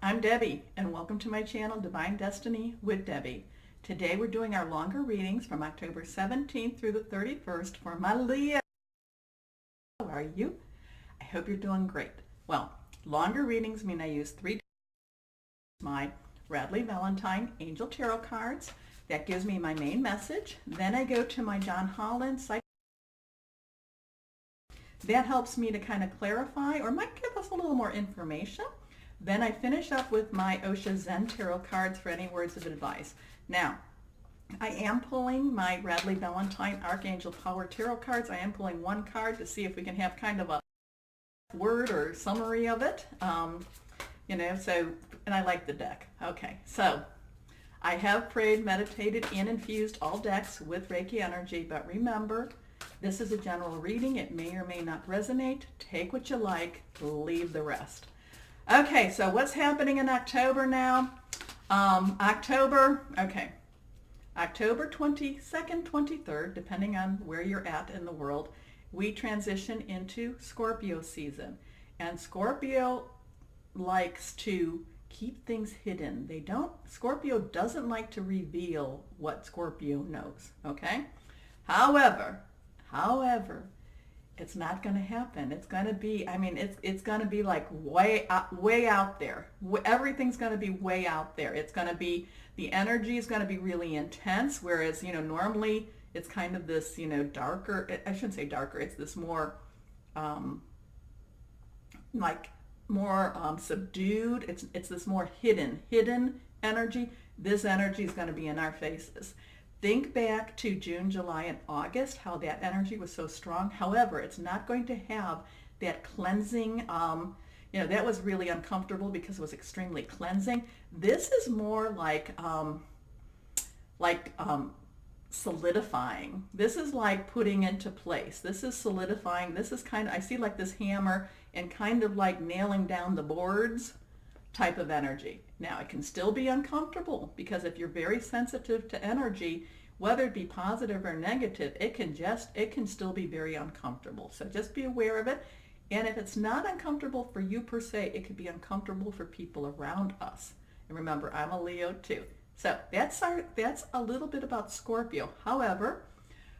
I'm Debbie, and welcome to my channel, Divine Destiny with Debbie. Today we're doing our longer readings from October 17th through the 31st for my Leo. How are you? I hope you're doing great. Well, longer readings mean I use my Radley Valentine Angel Tarot cards. That gives me my main message. Then I go to my John Holland Psych. That helps me to kind of clarify or might give us a little more information. Then I finish up with my Osho Zen Tarot cards for any words of advice. Now, I am pulling my Radley Valentine Archangel Power Tarot cards. I am pulling one card to see if we can have kind of a word or summary of it. And I like the deck. Okay, so I have prayed, meditated, and infused all decks with Reiki energy, but remember, this is a general reading. It may or may not resonate. Take what you like, leave the rest. Okay, so what's happening in October now? October 22nd, 23rd, depending on where you're at in the world, we transition into Scorpio season. And Scorpio likes to keep things hidden. Scorpio doesn't like to reveal what Scorpio knows, okay? However, it's not going to happen. It's going to be, it's going to be like way out there. Everything's going to be way out there. It's going to be, the energy is going to be really intense, whereas, normally it's kind of this, darker, I shouldn't say darker, it's this more, subdued. It's this more hidden energy. This energy is going to be in our faces. Think back to June, July, and August, how that energy was so strong. However, it's not going to have that cleansing, that was really uncomfortable because it was extremely cleansing. This is more like solidifying. This is like putting into place. This is solidifying. This is kind of, I see like this hammer and kind of like nailing down the boards type of energy. Now, it can still be uncomfortable because if you're very sensitive to energy, whether it be positive or negative, it can still be very uncomfortable. So just be aware of it. And if it's not uncomfortable for you per se, it could be uncomfortable for people around us. And remember, I'm a Leo too. So that's a little bit about Scorpio. However,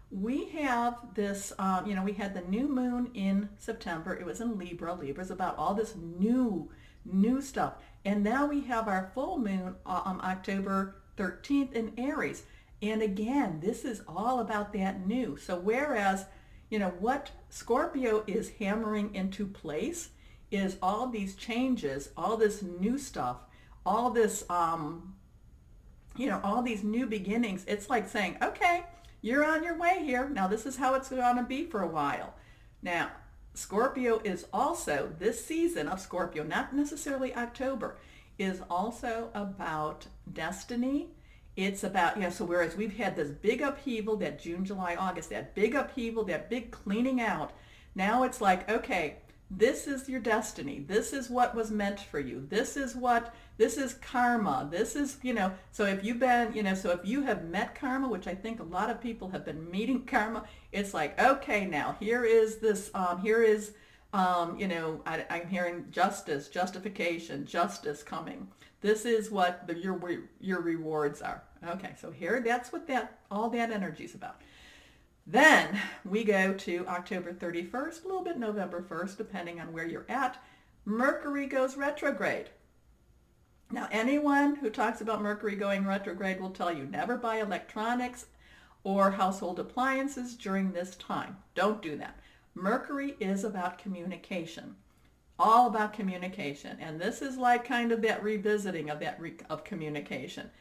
we have this, we had the new moon in September. It was in Libra. Libra's about all this new stuff. And now we have our full moon on October 13th in Aries. And again, this is all about that new. So whereas, what Scorpio is hammering into place is all these changes, all this new stuff, all this, all these new beginnings. It's like saying, okay, you're on your way here. Now this is how it's going to be for a while. Now, Scorpio is also, this season of Scorpio, not necessarily October, is also about destiny. It's about, so whereas we've had this big upheaval, that June, July, August, that big upheaval, that big cleaning out, now it's like, okay, this is your destiny. This is what was meant for you. This is karma. This is, so if you've been, so if you have met karma, which I think a lot of people have been meeting karma, it's like, okay, now here is this, I'm hearing justice, justification, justice coming. This is what your rewards are. Okay, so here, that's what all that energy is about. Then we go to October 31st, a little bit November 1st, depending on where you're at. Mercury goes retrograde. Now, anyone who talks about Mercury going retrograde will tell you never buy electronics or household appliances during this time. Don't do that. Mercury is about communication, all about communication. And this is like kind of that revisiting of communication.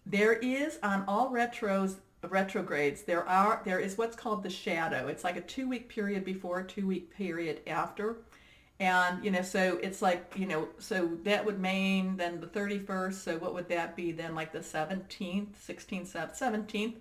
There is, on all retrogrades, there is what's called the shadow. It's like a 2-week period before, a 2-week period after. And, so it's like, so that would mean then the 31st. So what would that be then? Like the 17th, 16th, 17th.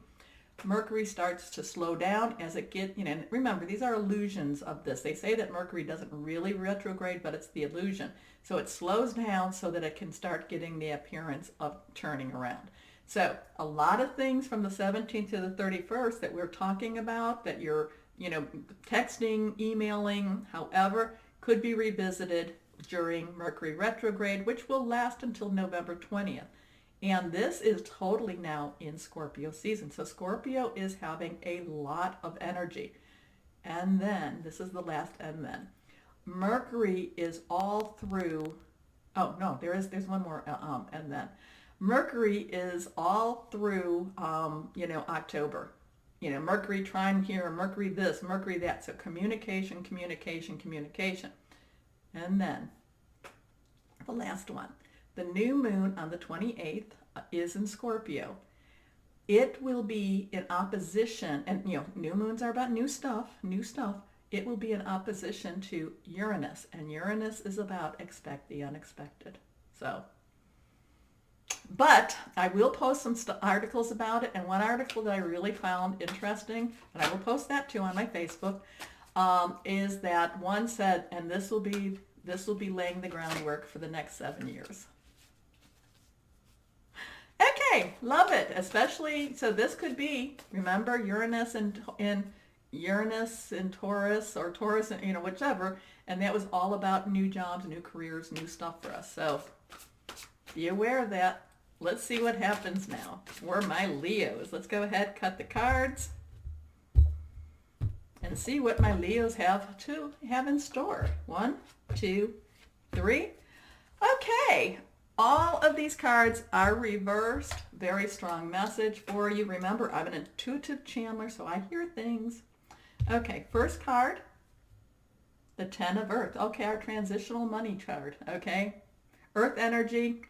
Mercury starts to slow down as it gets, and remember, these are illusions of this. They say that Mercury doesn't really retrograde, but it's the illusion. So it slows down so that it can start getting the appearance of turning around. So a lot of things from the 17th to the 31st that we're talking about, that you're, texting, emailing, however, could be revisited during Mercury retrograde, which will last until November 20th. And this is totally now in Scorpio season. So Scorpio is having a lot of energy. And then, this is the last and then. Mercury is all through, oh no, there's one more and then. Mercury is all through, October. Mercury trine here, Mercury this, Mercury that. So communication, communication, communication. And then the last one, the new moon on the 28th is in Scorpio. It will be in opposition, and new moons are about new stuff. It will be in opposition to Uranus, and Uranus is about expect the unexpected. So, but I will post some articles about it, and one article that I really found interesting, and I will post that too on my Facebook, is that one said, and this will be laying the groundwork for the next 7 years. Okay, love it. Especially, so this could be, remember, Uranus in Taurus, or Taurus, whichever, and that was all about new jobs, new careers, new stuff for us. So be aware of that. Let's see what happens now. We're my Leos. Let's go ahead, cut the cards, and see what my Leos have in store. 1, 2, 3. Okay. All of these cards are reversed. Very strong message for you. Remember, I'm an intuitive channeler, so I hear things. Okay, first card, the 10 of Earth. Okay, our transitional money card, okay? Earth energy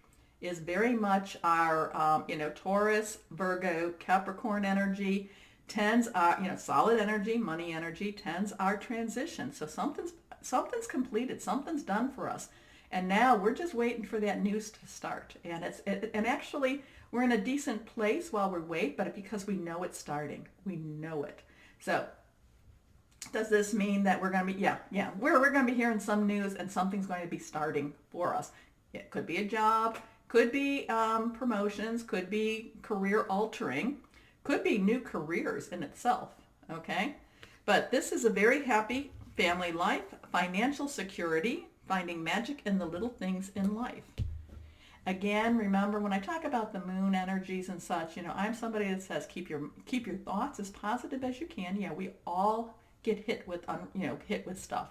is very much our, Taurus, Virgo, Capricorn energy. 10s are, solid energy, money energy. 10s are transition. So something's completed. Something's done for us. And now we're just waiting for that news to start. And and actually, we're in a decent place while we wait, but because we know it's starting. We know it. So does this mean that we're going to be, we're going to be hearing some news and something's going to be starting for us. It could be a job, could be promotions, could be career altering, could be new careers in itself, okay? But this is a very happy family life, financial security, finding magic in the little things in life. Again, remember when I talk about the moon energies and such, I'm somebody that says keep your thoughts as positive as you can. Yeah, we all get hit with stuff,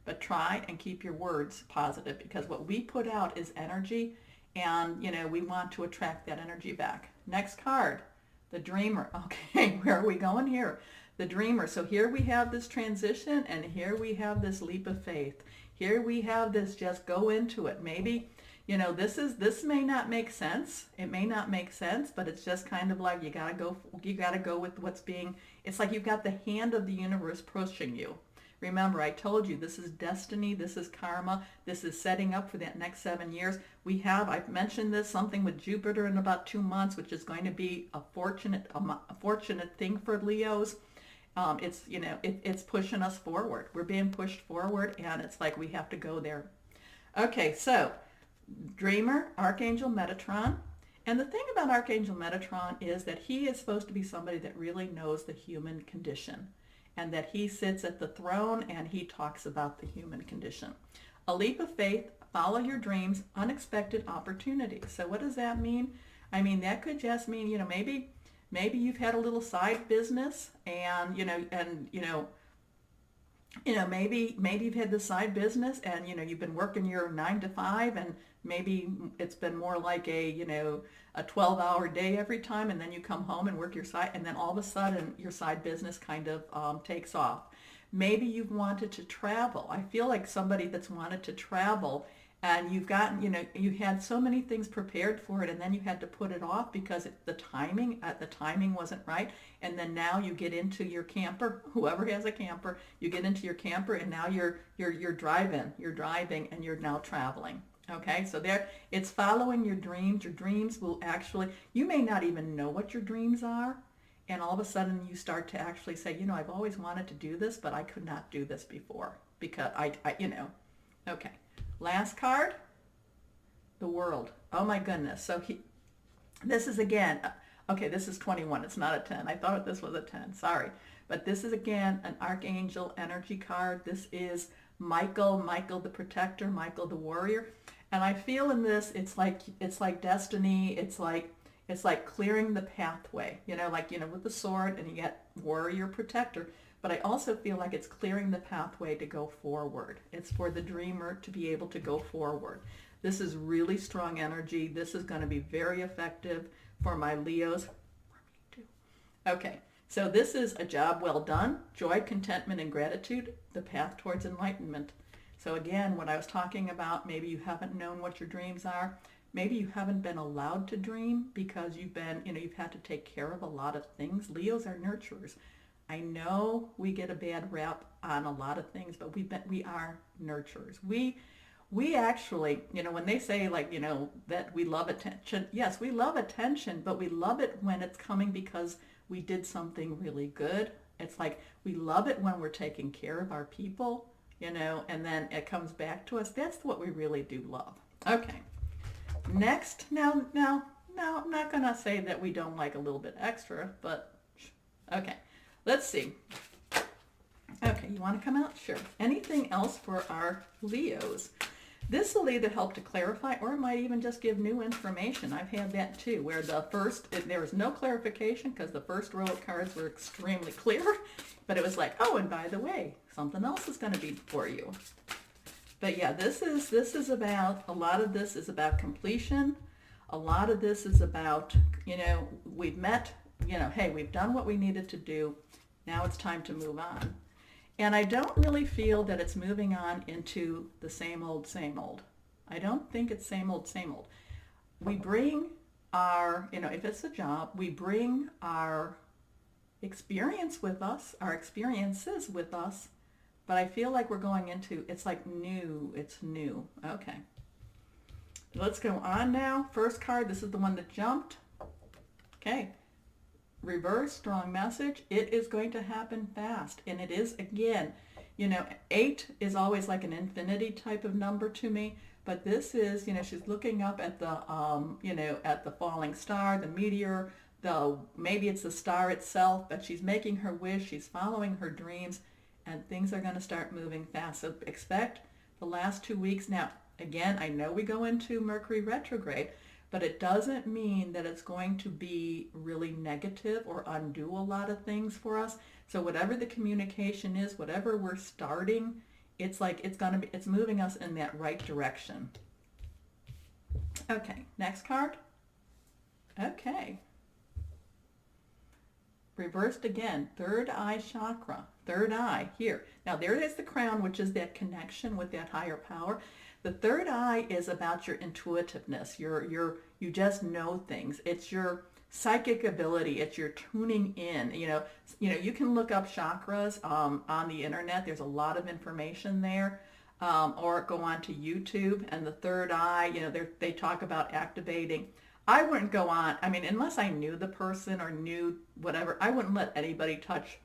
but try and keep your words positive, because what we put out is energy, and we want to attract that energy back. Next card, the Dreamer. Okay, where are we going here? The Dreamer. So here we have this transition, and here we have this leap of faith. Here we have this just go into it. Maybe, this may not make sense. It may not make sense, but it's just kind of like you gotta go with what's being, it's like you've got the hand of the universe pushing you. Remember, I told you this is destiny, this is karma, this is setting up for that next 7 years. I've mentioned this, something with Jupiter in about 2 months, which is going to be a fortunate thing for Leos. It's pushing us forward. We're being pushed forward, and it's like we have to go there. Okay, so Dreamer, Archangel Metatron. And the thing about Archangel Metatron is that he is supposed to be somebody that really knows the human condition, and that he sits at the throne and he talks about the human condition. A leap of faith, follow your dreams, unexpected opportunities. So what does that mean? I mean, that could just mean, maybe you've had a little side business, and maybe you've had this side business, and you've been working your 9 to 5, and maybe it's been more like a 12-hour day every time, and then you come home and work your side, and then all of a sudden your side business kind of takes off. Maybe you've wanted to travel. I feel like somebody that's wanted to travel, and you've gotten, you had so many things prepared for it, and then you had to put it off because the timing wasn't right. And then now you get into your camper, whoever has a camper, you get into your camper, and now you're driving, and you're now traveling. Okay, so it's following your dreams. Your dreams will actually, you may not even know what your dreams are, and all of a sudden you start to actually say, I've always wanted to do this, but I could not do this before because I okay. Last card, the World. Oh my goodness. So this is again, okay, this is 21. It's not a 10. I thought this was a 10. Sorry. But this is again an Archangel energy card. This is Michael the protector, Michael the warrior. And I feel in this, it's like destiny. It's like clearing the pathway, like, with the sword, and you get warrior protector. But I also feel like it's clearing the pathway to go forward. It's for the dreamer to be able to go forward. This is really strong energy. This is going to be very effective for my Leos. Okay, so this is a job well done, joy, contentment, and gratitude, the path towards enlightenment. So again, what I was talking about, maybe you haven't known what your dreams are. Maybe you haven't been allowed to dream because you've had to take care of a lot of things. Leos are nurturers. I know we get a bad rap on a lot of things, but we are nurturers. We actually, when they say that we love attention, yes, we love attention, but we love it when it's coming because we did something really good. It's like we love it when we're taking care of our people, and then it comes back to us. That's what we really do love. Okay. Next, now, I'm not going to say that we don't like a little bit extra, but okay. Let's see. Okay, you want to come out? Sure. Anything else for our Leos? This will either help to clarify or it might even just give new information. I've had that too, where there was no clarification because the first row of cards were extremely clear, but it was like, oh, and by the way, something else is going to be for you. But yeah, this is about, a lot of this is about completion. A lot of this is about, we've met, hey, we've done what we needed to do. Now it's time to move on. And I don't really feel that it's moving on into the same old, same old. I don't think it's same old, same old. We bring our, if it's a job, we bring our experience with us, our experiences with us, but I feel like we're going into, it's like new, it's new. Okay. Let's go on now. First card, this is the one that jumped. Okay. Reverse, strong message. It is going to happen fast. And it is, again, 8 is always like an infinity type of number to me. But this is, she's looking up at the, at the falling star, the meteor, maybe it's the star itself, but she's making her wish. She's following her dreams, and things are going to start moving fast. So expect the last 2 weeks. Now, again, I know we go into Mercury retrograde, but it doesn't mean that it's going to be really negative or undo a lot of things for us. So whatever the communication is, whatever we're starting, it's like it's moving us in that right direction. Okay, next card. Okay. Reversed again, third eye chakra, third eye here. Now there is the crown, which is that connection with that higher power. The third eye is about your intuitiveness. You just know things. It's your psychic ability. It's your tuning in. You can look up chakras on the internet. There's a lot of information there. Or go on to YouTube, and the third eye, they talk about activating. I wouldn't go on, unless I knew the person or knew whatever, I wouldn't let anybody touch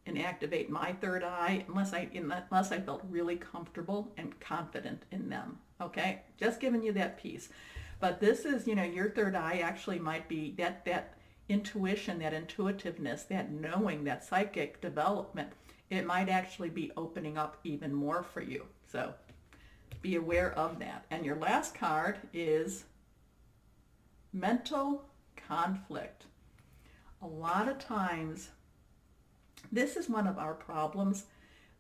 and activate my third eye unless I felt really comfortable and confident in them. Okay, just giving you that piece. But this is, your third eye actually might be that intuition, that intuitiveness, that knowing, that psychic development. It might actually be opening up even more for you. So be aware of that. And your last card is mental conflict. A lot of times, this is one of our problems.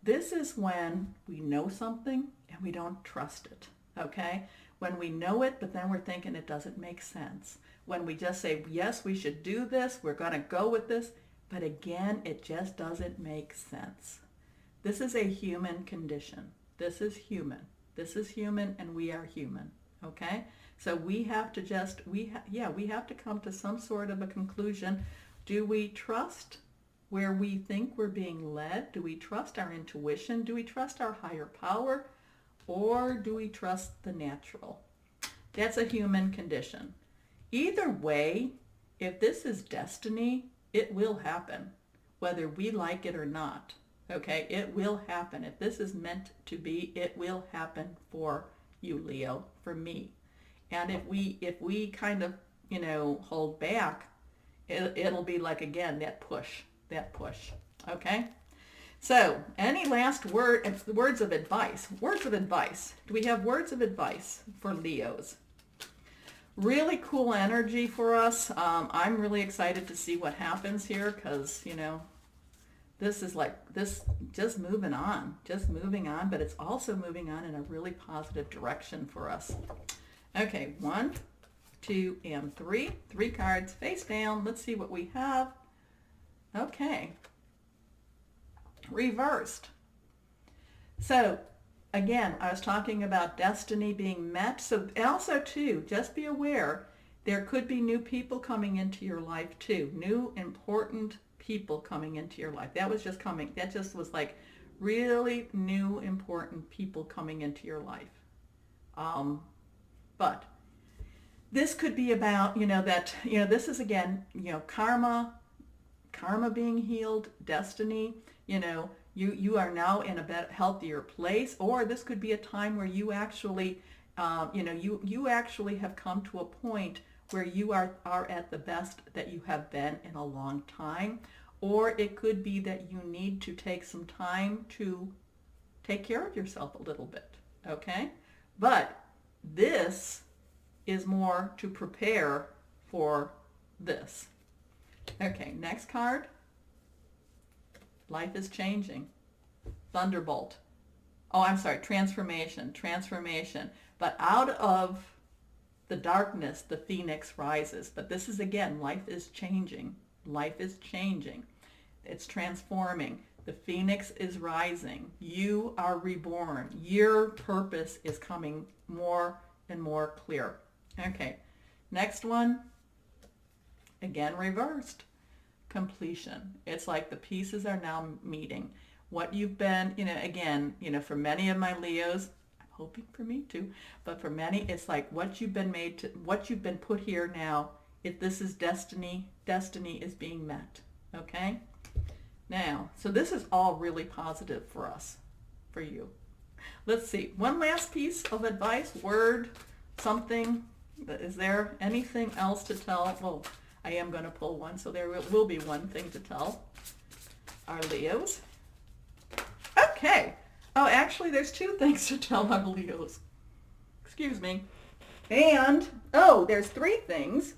This is when we know something and we don't trust it, okay? When we know it, but then we're thinking it doesn't make sense. When we just say, yes, we should do this, we're going to go with this, but again, it just doesn't make sense. This is a human condition. This is human. This is human, and we are human, okay? So we have to we have to come to some sort of a conclusion. Do we trust where we think we're being led? Do we trust our intuition? Do we trust our higher power? Or do we trust the natural? That's a human condition. Either way, if this is destiny, it will happen, whether we like it or not. Okay, it will happen. If this is meant to be, it will happen for you, Leo, for me. And if we kind of, hold back, it'll be like, again, that push. Okay? So, any last words of advice? Words of advice. Do we have words of advice for Leos? Really cool energy for us. I'm really excited to see what happens here because, this is like this just moving on, but it's also moving on in a really positive direction for us. Okay, 1, 2, and 3. 3 cards face down. Let's see what we have. Okay. Reversed. So again, I was talking about destiny being met. So also too, just be aware, there could be new people coming into your life too. New important people coming into your life. That just was like really new important people coming into your life. But this could be about, this is again, karma being healed, destiny, you are now in a better, healthier place, or this could be a time where you actually, you actually have come to a point where you are at the best that you have been in a long time, or it could be that you need to take some time to take care of yourself a little bit, okay? But this is more to prepare for this. Okay, next card. Life is changing. Thunderbolt. Oh, I'm sorry, transformation. But out of the darkness, the phoenix rises. But this is, again, life is changing. It's transforming. The phoenix is rising. You are reborn. Your purpose is coming more and more clear. Okay, next one. Again, reversed. Completion. It's like the pieces are now meeting. What you've been, again, for many of my Leos, I'm hoping for me too, but for many, it's like what you've been put here now, this is destiny. Destiny is being met. Okay? Now, so this is all really positive for us, for you. Let's see. One last piece of advice, word, something. Is there anything else to tell? Well, I am going to pull one, so there will be one thing to tell our Leos. Okay. Oh, actually, there's 2 things to tell our Leos. Excuse me. And, there's 3 things.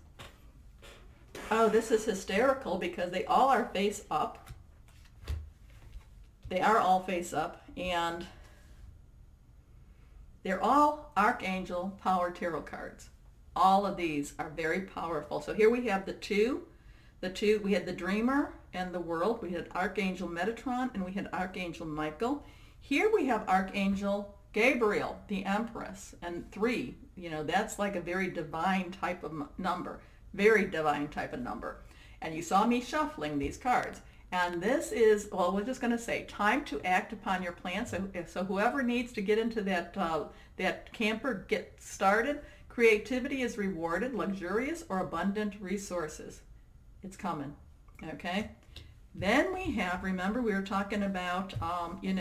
Oh, this is hysterical because they all are face up. They are all face up, and they're all Archangel Power Tarot cards. All of these are very powerful. So here we have the two, we had the Dreamer and the World. We had Archangel Metatron and we had Archangel Michael. Here we have Archangel Gabriel, the Empress, and 3. That's like a very divine type of number. Very divine type of number. And you saw me shuffling these cards. And this is, well, we're just going to say, time to act upon your plan. So whoever needs to get into that camper, get started. Creativity is rewarded, luxurious or abundant resources. It's coming, okay? Then we have, remember we were talking about, we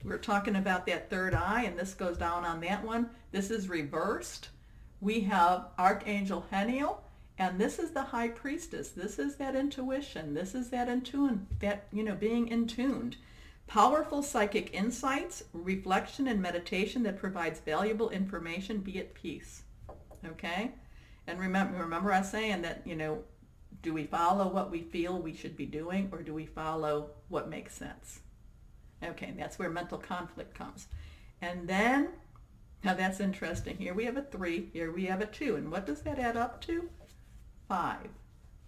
were talking about that third eye, and this goes down on that one. This is reversed. We have Archangel Heniel, and this is the High Priestess. This is that intuition. This is that being in tuned. Powerful psychic insights, reflection, and meditation that provides valuable information. Be at peace. Okay? And remember I was saying that, do we follow what we feel we should be doing, or do we follow what makes sense? Okay, that's where mental conflict comes. And then, now that's interesting. Here we have a 3, here we have a 2. And what does that add up to? 5.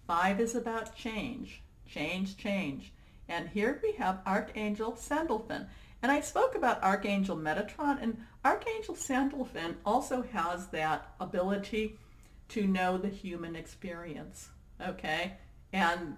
5 is about change. Change. And here we have Archangel Sandalphon. And I spoke about Archangel Metatron, and Archangel Sandalphon also has that ability to know the human experience, okay? And,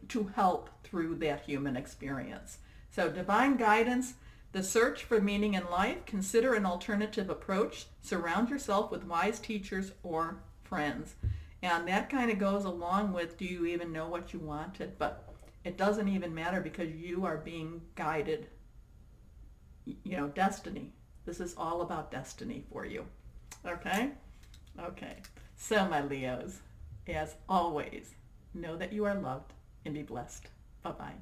to help through that human experience. So divine guidance, the search for meaning in life, consider an alternative approach, surround yourself with wise teachers or friends. And that kind of goes along with, do you even know what you wanted? But it doesn't even matter because you are being guided. Destiny. This is all about destiny for you. Okay? Okay. So, my Leos, as always, know that you are loved and be blessed. Bye-bye.